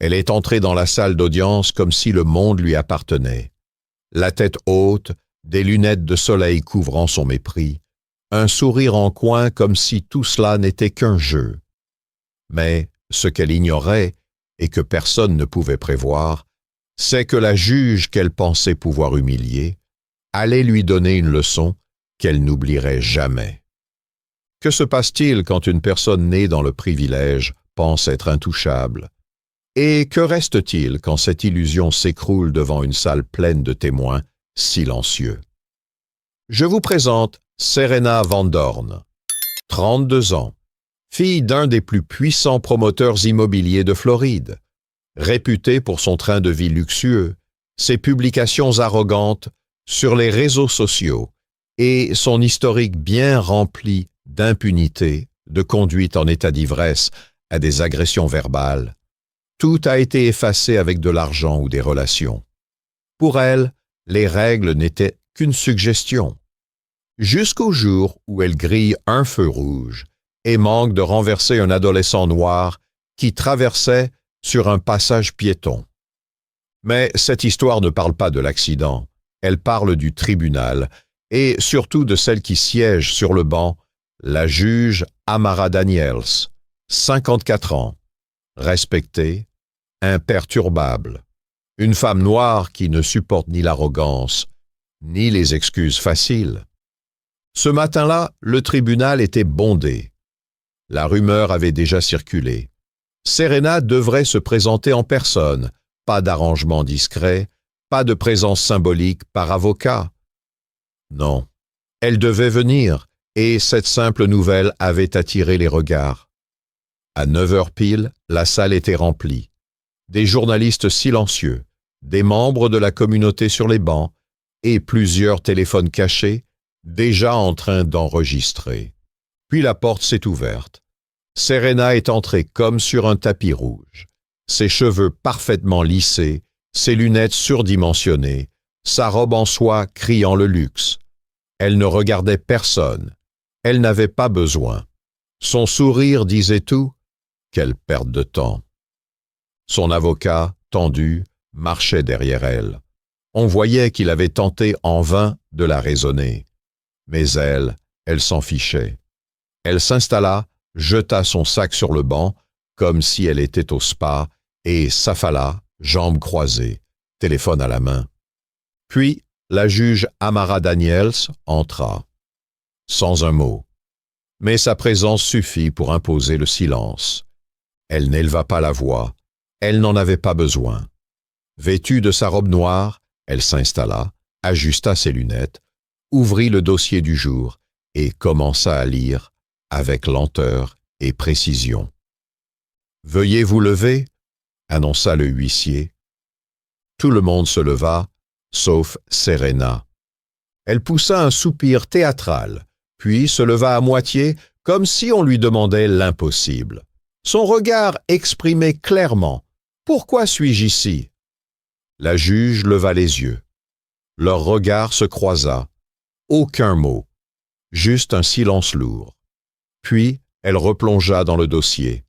Elle est entrée dans la salle d'audience comme si le monde lui appartenait. La tête haute, des lunettes de soleil couvrant son mépris, un sourire en coin comme si tout cela n'était qu'un jeu. Mais ce qu'elle ignorait, et que personne ne pouvait prévoir, c'est que la juge qu'elle pensait pouvoir humilier allait lui donner une leçon qu'elle n'oublierait jamais. Que se passe-t-il quand une personne née dans le privilège pense être intouchable? Et que reste-t-il quand cette illusion s'écroule devant une salle pleine de témoins silencieux? Je vous présente Serena Van Dorn, 32 ans, fille d'un des plus puissants promoteurs immobiliers de Floride, réputée pour son train de vie luxueux, ses publications arrogantes sur les réseaux sociaux et son historique bien rempli d'impunité, de conduite en état d'ivresse à des agressions verbales. Tout a été effacé avec de l'argent ou des relations. Pour elle, les règles n'étaient qu'une suggestion. Jusqu'au jour où elle grille un feu rouge et manque de renverser un adolescent noir qui traversait sur un passage piéton. Mais cette histoire ne parle pas de l'accident, elle parle du tribunal et surtout de celle qui siège sur le banc, la juge Amara Daniels, 54 ans, respectée, imperturbable, une femme noire qui ne supporte ni l'arrogance, ni les excuses faciles. Ce matin-là, le tribunal était bondé. La rumeur avait déjà circulé. Serena devrait se présenter en personne, pas d'arrangement discret, pas de présence symbolique par avocat. Non, elle devait venir, et cette simple nouvelle avait attiré les regards. À 9h pile, la salle était remplie. Des journalistes silencieux, des membres de la communauté sur les bancs, et plusieurs téléphones cachés, déjà en train d'enregistrer. Puis la porte s'est ouverte. Serena est entrée comme sur un tapis rouge, ses cheveux parfaitement lissés, ses lunettes surdimensionnées, sa robe en soie criant le luxe. Elle ne regardait personne, elle n'avait pas besoin. Son sourire disait tout, quelle perte de temps. Son avocat, tendu, marchait derrière elle. On voyait qu'il avait tenté en vain de la raisonner. Mais elle s'en fichait. Elle s'installa, jeta son sac sur le banc, comme si elle était au spa, et s'affala, jambes croisées, téléphone à la main. Puis, la juge Amara Daniels entra, sans un mot. Mais sa présence suffit pour imposer le silence. Elle n'éleva pas la voix, elle n'en avait pas besoin. Vêtue de sa robe noire, elle s'installa, ajusta ses lunettes, ouvrit le dossier du jour et commença à lire avec lenteur et précision. « Veuillez vous lever » annonça le huissier. Tout le monde se leva, sauf Serena. Elle poussa un soupir théâtral, puis se leva à moitié comme si on lui demandait l'impossible. Son regard exprimait clairement « Pourquoi suis-je ici ?» La juge leva les yeux. Leur regard se croisa. Aucun mot, juste un silence lourd. Puis, elle replongea dans le dossier.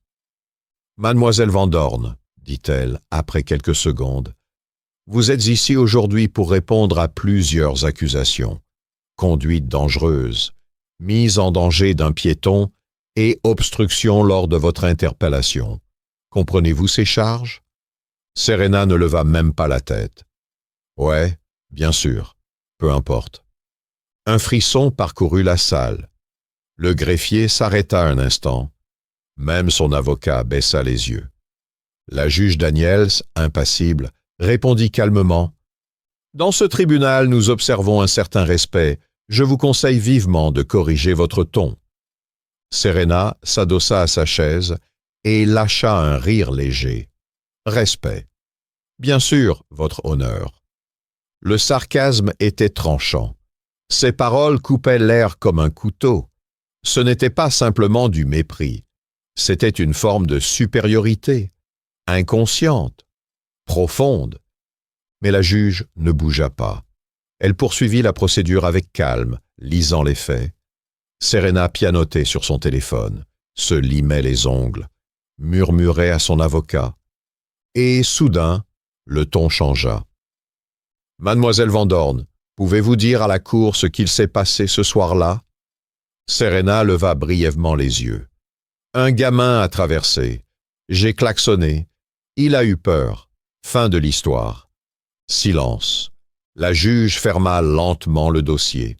« Mademoiselle Van Dorn, » dit-elle après quelques secondes, « vous êtes ici aujourd'hui pour répondre à plusieurs accusations. Conduite dangereuse, mise en danger d'un piéton et obstruction lors de votre interpellation. Comprenez-vous ces charges? » Serena ne leva même pas la tête. « Ouais, bien sûr, peu importe. » Un frisson parcourut la salle. Le greffier s'arrêta un instant. Même son avocat baissa les yeux. La juge Daniels, impassible, répondit calmement « Dans ce tribunal, nous observons un certain respect. Je vous conseille vivement de corriger votre ton. » Serena s'adossa à sa chaise et lâcha un rire léger. « Respect. Bien sûr, votre honneur. » Le sarcasme était tranchant. Ses paroles coupaient l'air comme un couteau. Ce n'était pas simplement du mépris. C'était une forme de supériorité, inconsciente, profonde. Mais la juge ne bougea pas. Elle poursuivit la procédure avec calme, lisant les faits. Serena pianotait sur son téléphone, se limait les ongles, murmurait à son avocat. Et soudain, le ton changea. « Mademoiselle Van Dorn, pouvez-vous dire à la cour ce qu'il s'est passé ce soir-là » Serena leva brièvement les yeux. « Un gamin a traversé. J'ai klaxonné. Il a eu peur. Fin de l'histoire. » Silence. La juge ferma lentement le dossier,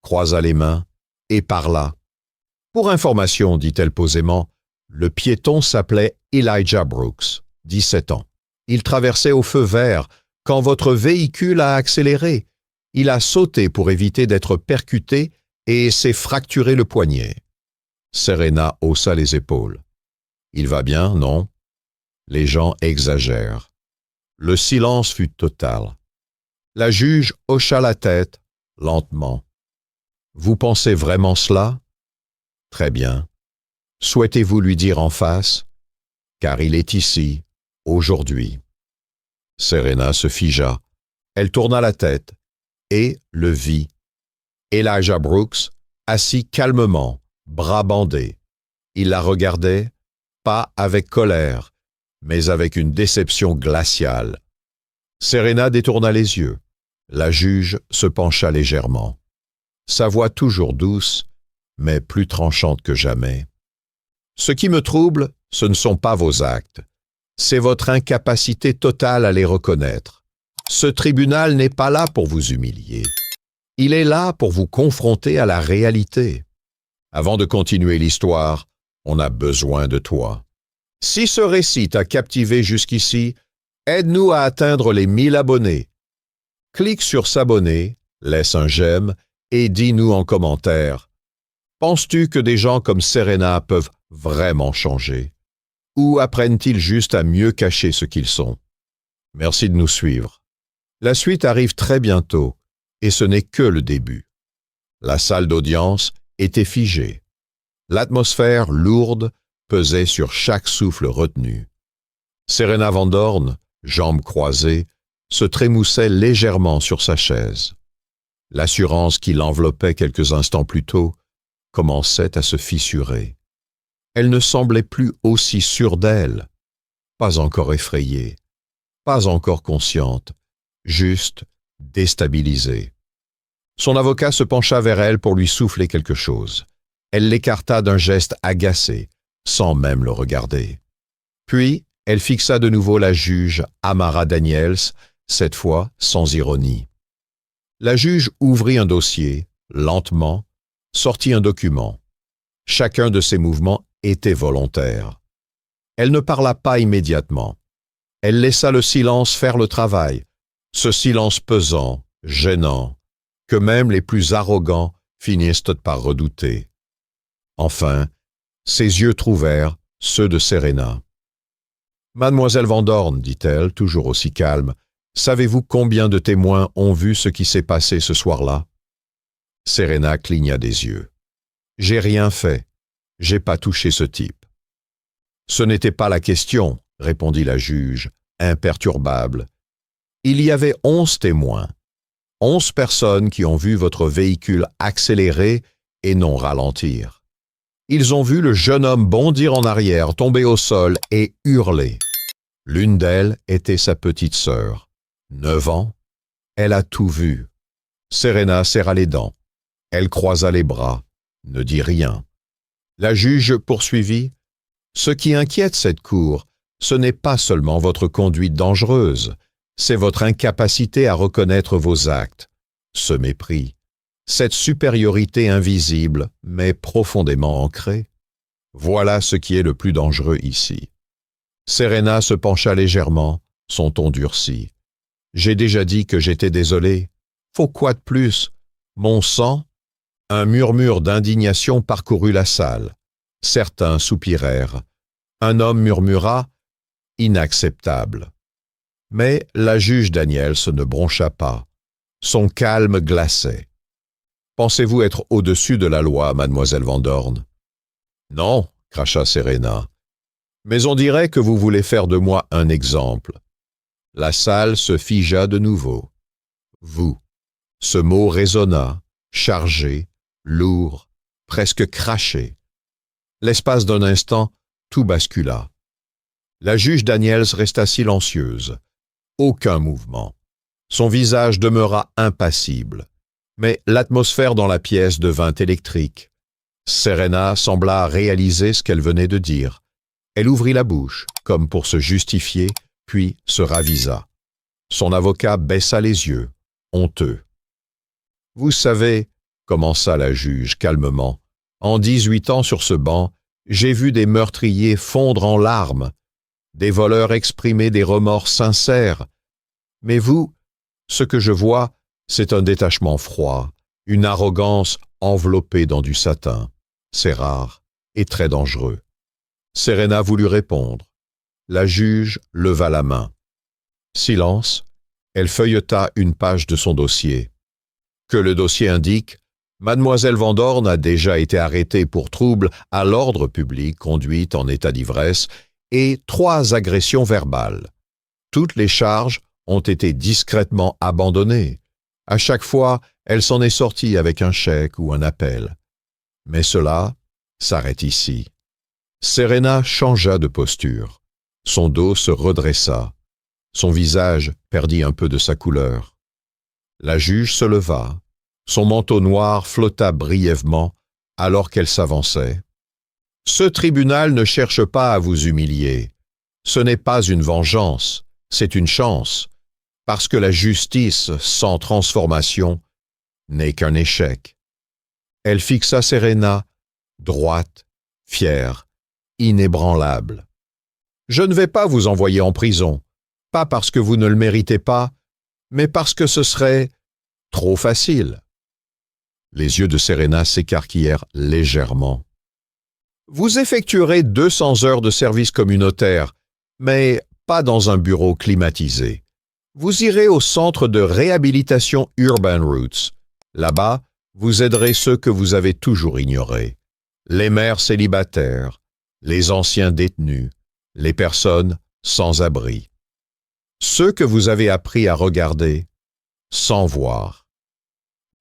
croisa les mains et parla. « Pour information, dit-elle posément, le piéton s'appelait Elijah Brooks, 17 ans. Il traversait au feu vert quand votre véhicule a accéléré. Il a sauté pour éviter d'être percuté et s'est fracturé le poignet. » Serena haussa les épaules. « Il va bien, non ?» Les gens exagèrent. Le silence fut total. La juge hocha la tête, lentement. « Vous pensez vraiment cela ? Très bien. Souhaitez-vous lui dire en face ? Car il est ici, aujourd'hui. » Serena se figea. Elle tourna la tête et le vit. Elijah Brooks, assis calmement, bras bandés. Il la regardait, pas avec colère, mais avec une déception glaciale. Serena détourna les yeux. La juge se pencha légèrement. Sa voix toujours douce, mais plus tranchante que jamais. « Ce qui me trouble, ce ne sont pas vos actes. C'est votre incapacité totale à les reconnaître. Ce tribunal n'est pas là pour vous humilier. Il est là pour vous confronter à la réalité. Avant de continuer l'histoire, on a besoin de toi. Si ce récit t'a captivé jusqu'ici, aide-nous à atteindre les 1000 abonnés. Clique sur s'abonner, laisse un j'aime et dis-nous en commentaire. Penses-tu que des gens comme Serena peuvent vraiment changer? Ou apprennent-ils juste à mieux cacher ce qu'ils sont? Merci de nous suivre. La suite arrive très bientôt, et ce n'est que le début. La salle d'audience était figée. L'atmosphère lourde pesait sur chaque souffle retenu. Serena Van Dorn, jambes croisées, se trémoussait légèrement sur sa chaise. L'assurance qui l'enveloppait quelques instants plus tôt commençait à se fissurer. Elle ne semblait plus aussi sûre d'elle, pas encore effrayée, pas encore consciente, juste déstabilisée. Son avocat se pencha vers elle pour lui souffler quelque chose. Elle l'écarta d'un geste agacé, sans même le regarder. Puis, elle fixa de nouveau la juge Amara Daniels, cette fois sans ironie. La juge ouvrit un dossier, lentement, sortit un document. Chacun de ses mouvements était volontaire. Elle ne parla pas immédiatement. Elle laissa le silence faire le travail, ce silence pesant, gênant, que même les plus arrogants finissent par redouter. Enfin, ses yeux trouvèrent ceux de Serena. « Mademoiselle Van Dorn, dit-elle, toujours aussi calme, savez-vous combien de témoins ont vu ce qui s'est passé ce soir-là » Serena cligna des yeux. « J'ai rien fait. J'ai pas touché ce type. » « Ce n'était pas la question, » répondit la juge, imperturbable. « Il y avait 11 témoins, 11 personnes qui ont vu votre véhicule accélérer et non ralentir. Ils ont vu le jeune homme bondir en arrière, tomber au sol et hurler. L'une d'elles était sa petite sœur. 9 ans. Elle a tout vu. » Serena serra les dents. Elle croisa les bras, ne dit rien. La juge poursuivit. « Ce qui inquiète cette cour, ce n'est pas seulement votre conduite dangereuse, c'est votre incapacité à reconnaître vos actes, ce mépris, cette supériorité invisible mais profondément ancrée. Voilà ce qui est le plus dangereux ici. » Serena se pencha légèrement, son ton durci. « J'ai déjà dit que j'étais désolé. Faut quoi de plus? Mon sang ?» Un murmure d'indignation parcourut la salle. Certains soupirèrent. Un homme murmura « Inacceptable ». Mais la juge Daniels ne broncha pas. Son calme glaçait. « Pensez-vous être au-dessus de la loi, mademoiselle Van Dorn ?»« Non, » cracha Serena. « Mais on dirait que vous voulez faire de moi un exemple. » La salle se figea de nouveau. « Vous » ce mot résonna, chargé, lourd, presque craché. L'espace d'un instant, tout bascula. La juge Daniels resta silencieuse. Aucun mouvement. Son visage demeura impassible. Mais l'atmosphère dans la pièce devint électrique. Serena sembla réaliser ce qu'elle venait de dire. Elle ouvrit la bouche, comme pour se justifier, puis se ravisa. Son avocat baissa les yeux, honteux. « Vous savez, » commença la juge calmement, « en 18 ans sur ce banc, j'ai vu des meurtriers fondre en larmes, des voleurs exprimer des remords sincères. Mais vous, ce que je vois, c'est un détachement froid, une arrogance enveloppée dans du satin. C'est rare et très dangereux. » Serena voulut répondre. La juge leva la main. Silence. Elle feuilleta une page de son dossier. Que le dossier indique, Mademoiselle Van Dorn a déjà été arrêtée pour trouble à l'ordre public, conduite en état d'ivresse et 3 agressions verbales. Toutes les charges ont été discrètement abandonnées. À chaque fois, elle s'en est sortie avec un chèque ou un appel. Mais cela s'arrête ici. Serena changea de posture. Son dos se redressa. Son visage perdit un peu de sa couleur. La juge se leva. Son manteau noir flotta brièvement alors qu'elle s'avançait. « Ce tribunal ne cherche pas à vous humilier. Ce n'est pas une vengeance, c'est une chance, parce que la justice sans transformation n'est qu'un échec. » Elle fixa Serena, droite, fière, inébranlable. « Je ne vais pas vous envoyer en prison, pas parce que vous ne le méritez pas, mais parce que ce serait trop facile. » Les yeux de Serena s'écarquillèrent légèrement. « Vous effectuerez 200 heures de service communautaire, mais pas dans un bureau climatisé. Vous irez au centre de réhabilitation Urban Roots. Là-bas, vous aiderez ceux que vous avez toujours ignorés. Les mères célibataires, les anciens détenus, les personnes sans abri. Ceux que vous avez appris à regarder sans voir. »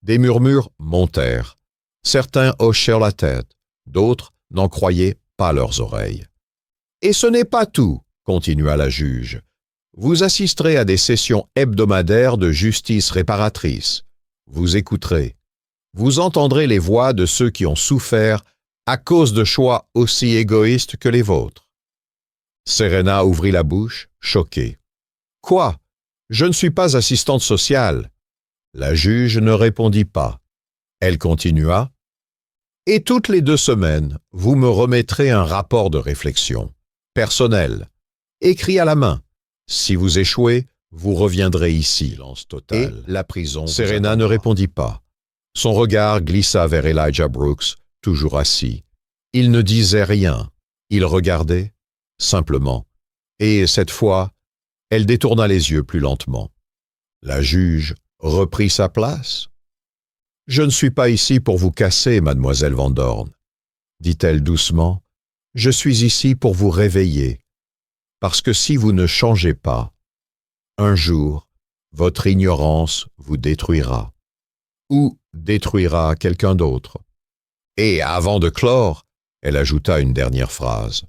Des murmures montèrent. Certains hochèrent la tête, d'autres n'en croyaient pas leurs oreilles. « Et ce n'est pas tout, » continua la juge. « Vous assisterez à des sessions hebdomadaires de justice réparatrice. Vous écouterez. Vous entendrez les voix de ceux qui ont souffert à cause de choix aussi égoïstes que les vôtres. » Serena ouvrit la bouche, choquée. « Quoi? Je ne suis pas assistante sociale. » La juge ne répondit pas. Elle continua. « Et toutes les 2 semaines, vous me remettrez un rapport de réflexion, personnel, écrit à la main. Si vous échouez, vous reviendrez ici. » Silence total. Et la prison. Serena ne répondit pas. Son regard glissa vers Elijah Brooks, toujours assis. Il ne disait rien. Il regardait, simplement. Et cette fois, elle détourna les yeux plus lentement. La juge reprit sa place. « Je ne suis pas ici pour vous casser, mademoiselle Van Dorn, » dit-elle doucement. « Je suis ici pour vous réveiller, parce que si vous ne changez pas, un jour, votre ignorance vous détruira, ou détruira quelqu'un d'autre. » Et avant de clore, elle ajouta une dernière phrase,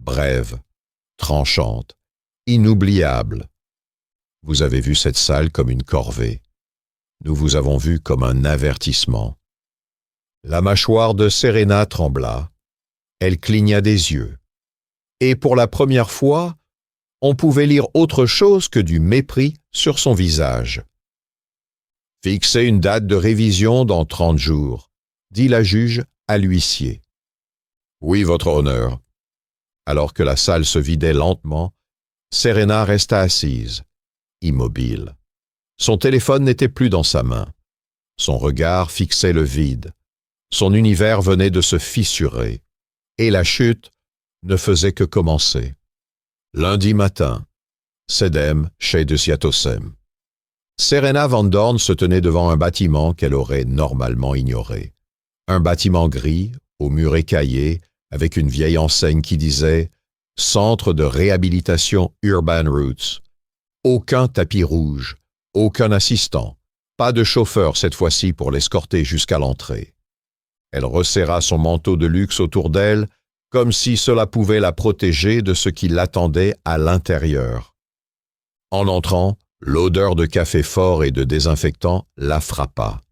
brève, tranchante, inoubliable. « Vous avez vu cette salle comme une corvée. Nous vous avons vu comme un avertissement. » La mâchoire de Serena trembla. Elle cligna des yeux. Et pour la première fois, on pouvait lire autre chose que du mépris sur son visage. « Fixez une date de révision dans 30 jours, » dit la juge à l'huissier. « Oui, votre honneur. » Alors que la salle se vidait lentement, Serena resta assise, immobile. Son téléphone n'était plus dans sa main. Son regard fixait le vide. Son univers venait de se fissurer. Et la chute ne faisait que commencer. Lundi matin, Sedem chez de Siatosem. Serena Van Dorn se tenait devant un bâtiment qu'elle aurait normalement ignoré. Un bâtiment gris, aux murs écaillés, avec une vieille enseigne qui disait « Centre de réhabilitation Urban Roots ». Aucun tapis rouge, aucun assistant, pas de chauffeur cette fois-ci pour l'escorter jusqu'à l'entrée. Elle resserra son manteau de luxe autour d'elle comme si cela pouvait la protéger de ce qui l'attendait à l'intérieur. En entrant, l'odeur de café fort et de désinfectant la frappa.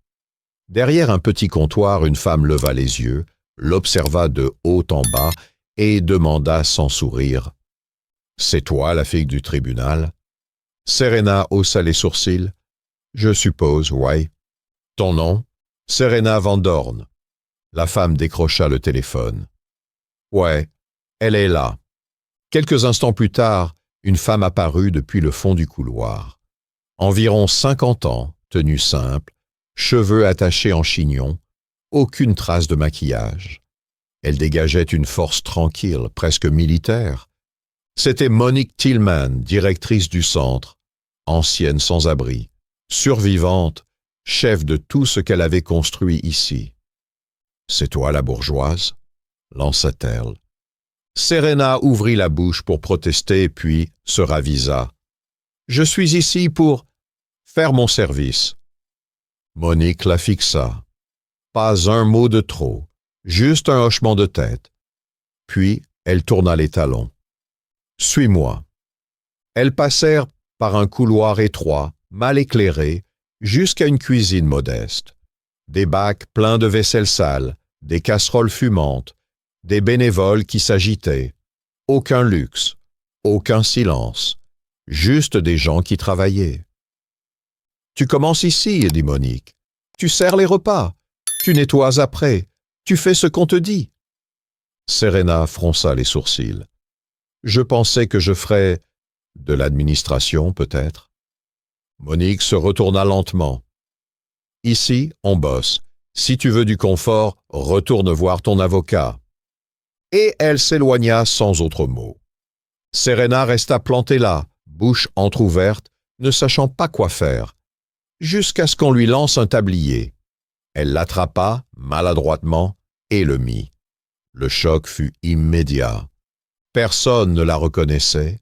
Derrière un petit comptoir, une femme leva les yeux, l'observa de haut en bas et demanda sans sourire. « C'est toi, la fille du tribunal ?» Serena haussa les sourcils. « Je suppose, ouais. »« Ton nom ?»« Serena Van Dorn. » La femme décrocha le téléphone. « Ouais, elle est là. » Quelques instants plus tard, une femme apparut depuis le fond du couloir. Environ 50 ans, tenue simple, cheveux attachés en chignon, aucune trace de maquillage. Elle dégageait une force tranquille, presque militaire. C'était Monique Tillman, directrice du centre, ancienne sans-abri, survivante, chef de tout ce qu'elle avait construit ici. « C'est toi la bourgeoise ?» lança-t-elle. Serena ouvrit la bouche pour protester puis se ravisa. « Je suis ici pour faire mon service. » Monique la fixa. Pas un mot de trop, juste un hochement de tête. Puis elle tourna les talons. « Suis-moi. » Elles passèrent par un couloir étroit, mal éclairé, jusqu'à une cuisine modeste. Des bacs pleins de vaisselle sale, des casseroles fumantes, des bénévoles qui s'agitaient. Aucun luxe, aucun silence, juste des gens qui travaillaient. « Tu commences ici, » dit Monique. « Tu sers les repas, tu nettoies après, tu fais ce qu'on te dit. » Serena fronça les sourcils. « Je pensais que je ferais de l'administration, peut-être. » Monique se retourna lentement. « Ici, on bosse. Si tu veux du confort, retourne voir ton avocat. » Et elle s'éloigna sans autre mot. Serena resta plantée là, bouche entr'ouverte, ne sachant pas quoi faire, jusqu'à ce qu'on lui lance un tablier. Elle l'attrapa, maladroitement, et le mit. Le choc fut immédiat. Personne ne la reconnaissait,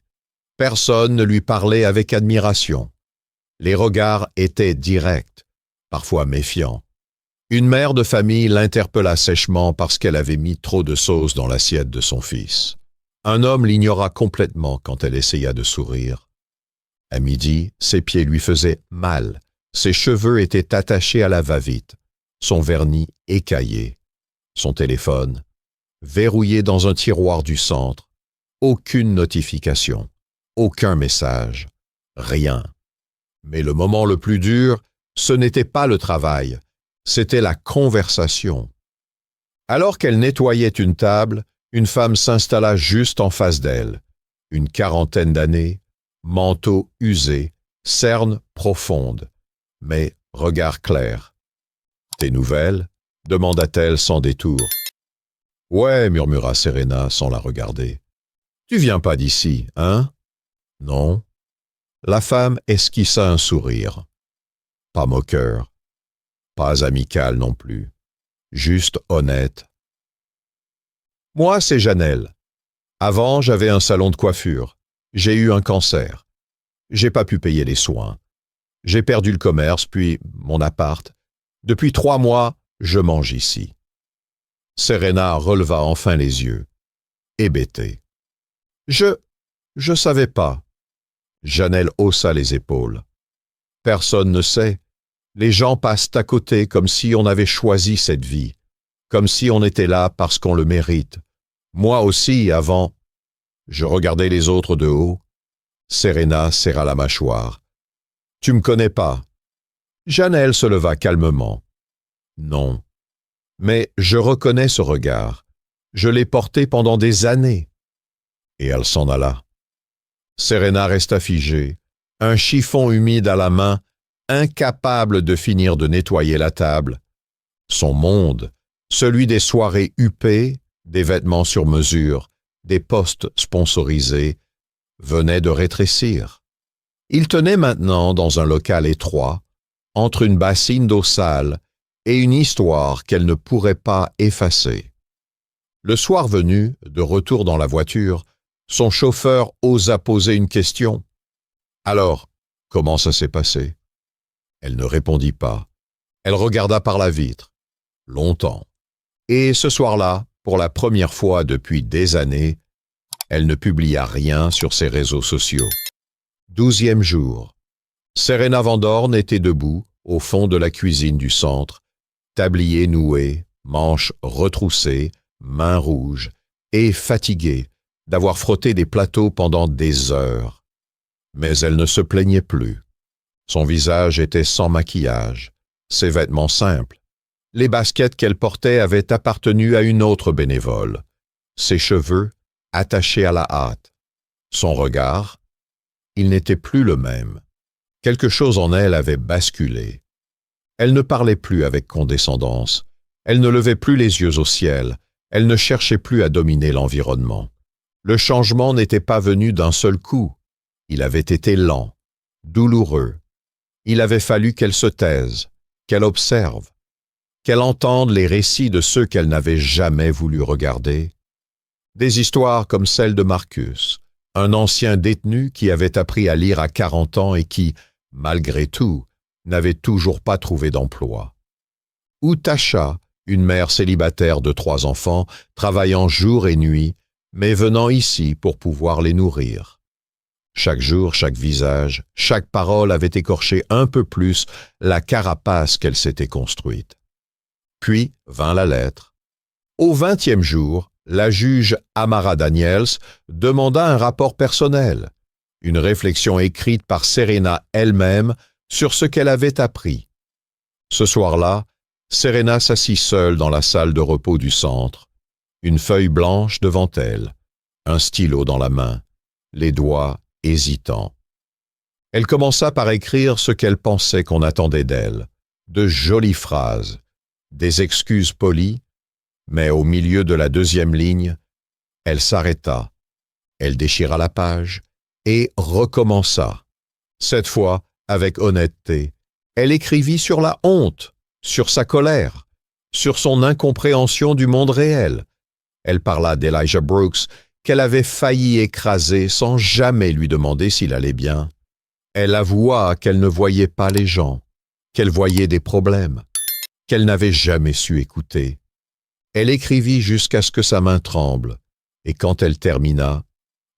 personne ne lui parlait avec admiration. Les regards étaient directs, parfois méfiants. Une mère de famille l'interpella sèchement parce qu'elle avait mis trop de sauce dans l'assiette de son fils. Un homme l'ignora complètement quand elle essaya de sourire. À midi, ses pieds lui faisaient mal, ses cheveux étaient attachés à la va-vite, son vernis écaillé, son téléphone verrouillé dans un tiroir du centre. Aucune notification, aucun message, rien. Mais le moment le plus dur, ce n'était pas le travail, c'était la conversation. Alors qu'elle nettoyait une table, une femme s'installa juste en face d'elle. Une quarantaine d'années, manteau usé, cernes profondes, mais regard clair. « Tes nouvelles ?» demanda-t-elle sans détour. « Ouais, » murmura Serena sans la regarder. « Tu viens pas d'ici, hein ?»« Non. » La femme esquissa un sourire. Pas moqueur, pas amical non plus, juste honnête. « Moi, c'est Janelle. Avant, j'avais un salon de coiffure. J'ai eu un cancer. J'ai pas pu payer les soins. J'ai perdu le commerce, puis mon appart. Depuis 3 mois, je mange ici. » Serena releva enfin les yeux, hébétée. « Je savais pas. » Janelle haussa les épaules. « Personne ne sait. Les gens passent à côté comme si on avait choisi cette vie, comme si on était là parce qu'on le mérite. Moi aussi, avant. » Je regardais les autres de haut. Serena serra la mâchoire. « Tu me connais pas. » Janelle se leva calmement. « Non. Mais je reconnais ce regard. Je l'ai porté pendant des années. » Et elle s'en alla. Serena resta figée, un chiffon humide à la main, incapable de finir de nettoyer la table. Son monde, celui des soirées huppées, des vêtements sur mesure, des postes sponsorisés, venait de rétrécir. Il tenait maintenant dans un local étroit, entre une bassine d'eau sale et une histoire qu'elle ne pourrait pas effacer. Le soir venu, de retour dans la voiture, son chauffeur osa poser une question. « Alors, comment ça s'est passé ?» Elle ne répondit pas. Elle regarda par la vitre, longtemps. Et ce soir-là, Pour la première fois depuis des années, elle ne publia rien sur ses réseaux sociaux. 12e jour. Serena Van Dorn était debout, au fond de la cuisine du centre, tablier noué, manches retroussées, mains rouges, et fatiguée d'avoir frotté des plateaux pendant des heures. Mais elle ne se plaignait plus. Son visage était sans maquillage, ses vêtements simples. Les baskets qu'elle portait avaient appartenu à une autre bénévole. Ses cheveux attachés à la hâte. Son regard, il n'était plus le même. Quelque chose en elle avait basculé. Elle ne parlait plus avec condescendance. Elle ne levait plus les yeux au ciel. Elle ne cherchait plus à dominer l'environnement. Le changement n'était pas venu d'un seul coup. Il avait été lent, douloureux. Il avait fallu qu'elle se taise, qu'elle observe, qu'elle entende les récits de ceux qu'elle n'avait jamais voulu regarder. Des histoires comme celle de Marcus, un ancien détenu qui avait appris à lire à 40 ans et qui, malgré tout, n'avait toujours pas trouvé d'emploi. Ou Tasha, une mère célibataire de 3 enfants, travaillant jour et nuit, mais venant ici pour pouvoir les nourrir. Chaque jour, chaque visage, chaque parole avait écorché un peu plus la carapace qu'elle s'était construite. Puis vint la lettre. Au 20e jour, la juge Amara Daniels demanda un rapport personnel, une réflexion écrite par Serena elle-même sur ce qu'elle avait appris. Ce soir-là, Serena s'assit seule dans la salle de repos du centre, une feuille blanche devant elle, un stylo dans la main, les doigts hésitants. Elle commença par écrire ce qu'elle pensait qu'on attendait d'elle, de jolies phrases, des excuses polies, mais au milieu de la 2e ligne, elle s'arrêta, elle déchira la page et recommença. Cette fois, avec honnêteté, elle écrivit sur la honte, sur sa colère, sur son incompréhension du monde réel. Elle parla d'Elijah Brooks, qu'elle avait failli écraser sans jamais lui demander s'il allait bien. Elle avoua qu'elle ne voyait pas les gens, qu'elle voyait des problèmes, qu'elle n'avait jamais su écouter. Elle écrivit jusqu'à ce que sa main tremble, et quand elle termina,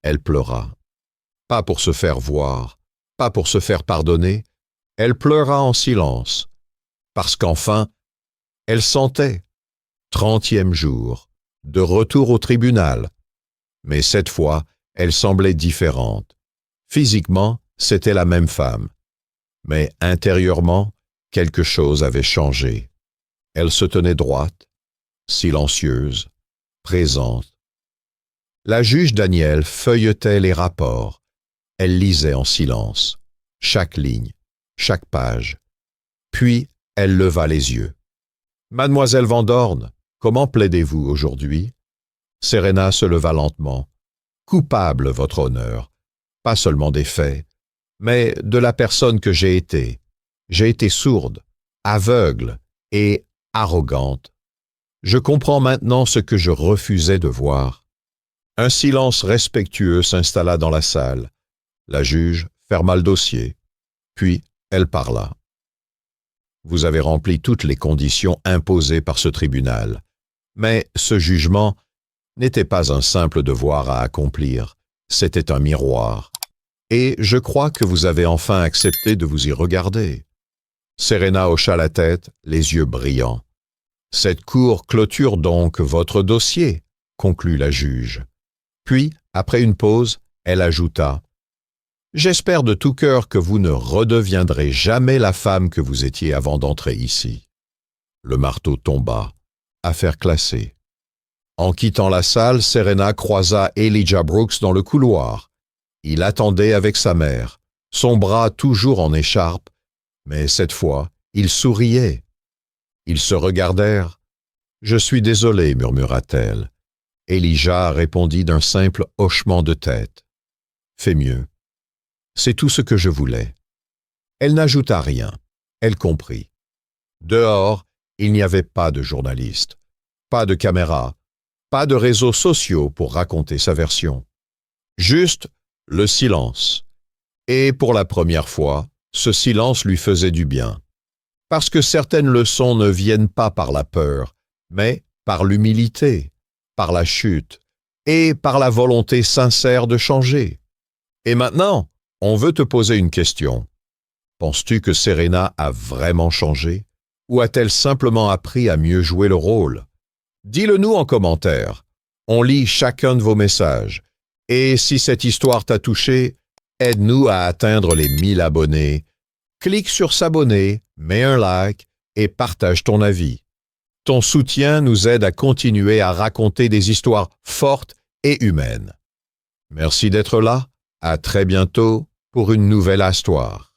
elle pleura. Pas pour se faire voir, pas pour se faire pardonner, elle pleura en silence, parce qu'enfin, elle sentait, 30e jour, de retour au tribunal. Mais cette fois, elle semblait différente. Physiquement, c'était la même femme. Mais intérieurement, quelque chose avait changé. Elle se tenait droite, silencieuse, présente. La juge Daniel feuilletait les rapports. Elle lisait en silence, chaque ligne, chaque page. Puis, elle leva les yeux. « Mademoiselle Van Dorn, comment plaidez-vous aujourd'hui ?» Serena se leva lentement. « Coupable, votre honneur, pas seulement des faits, mais de la personne que j'ai été. J'ai été sourde, aveugle et arrogante. Je comprends maintenant ce que je refusais de voir. » Un silence respectueux s'installa dans la salle. La juge ferma le dossier. Puis, elle parla. « Vous avez rempli toutes les conditions imposées par ce tribunal. Mais ce jugement n'était pas un simple devoir à accomplir, c'était un miroir. Et je crois que vous avez enfin accepté de vous y regarder. » Serena hocha la tête, les yeux brillants. « Cette cour clôture donc votre dossier, » conclut la juge. Puis, après une pause, elle ajouta « J'espère de tout cœur que vous ne redeviendrez jamais la femme que vous étiez avant d'entrer ici. » Le marteau tomba. Affaire classée. En quittant la salle, Serena croisa Elijah Brooks dans le couloir. Il attendait avec sa mère, son bras toujours en écharpe, mais cette fois, il souriait. Ils se regardèrent. « Je suis désolé, murmura-t-elle. Elijah répondit d'un simple hochement de tête. « Fais mieux. C'est tout ce que je voulais. » Elle n'ajouta rien. Elle comprit. Dehors, il n'y avait pas de journaliste, pas de caméra, pas de réseaux sociaux pour raconter sa version. Juste le silence. Et pour la première fois, ce silence lui faisait du bien. Parce que certaines leçons ne viennent pas par la peur, mais par l'humilité. par la chute et par la volonté sincère de changer. Et maintenant, on veut te poser une question. Penses-tu que Serena a vraiment changé ou a-t-elle simplement appris à mieux jouer le rôle? Dis-le-nous en commentaire. On lit chacun de vos messages. Et si cette histoire t'a touché, aide-nous à atteindre les 1000 abonnés. Clique sur s'abonner, mets un like et partage ton avis. Ton soutien nous aide à continuer à raconter des histoires fortes et humaines. Merci d'être là. À très bientôt pour une nouvelle histoire.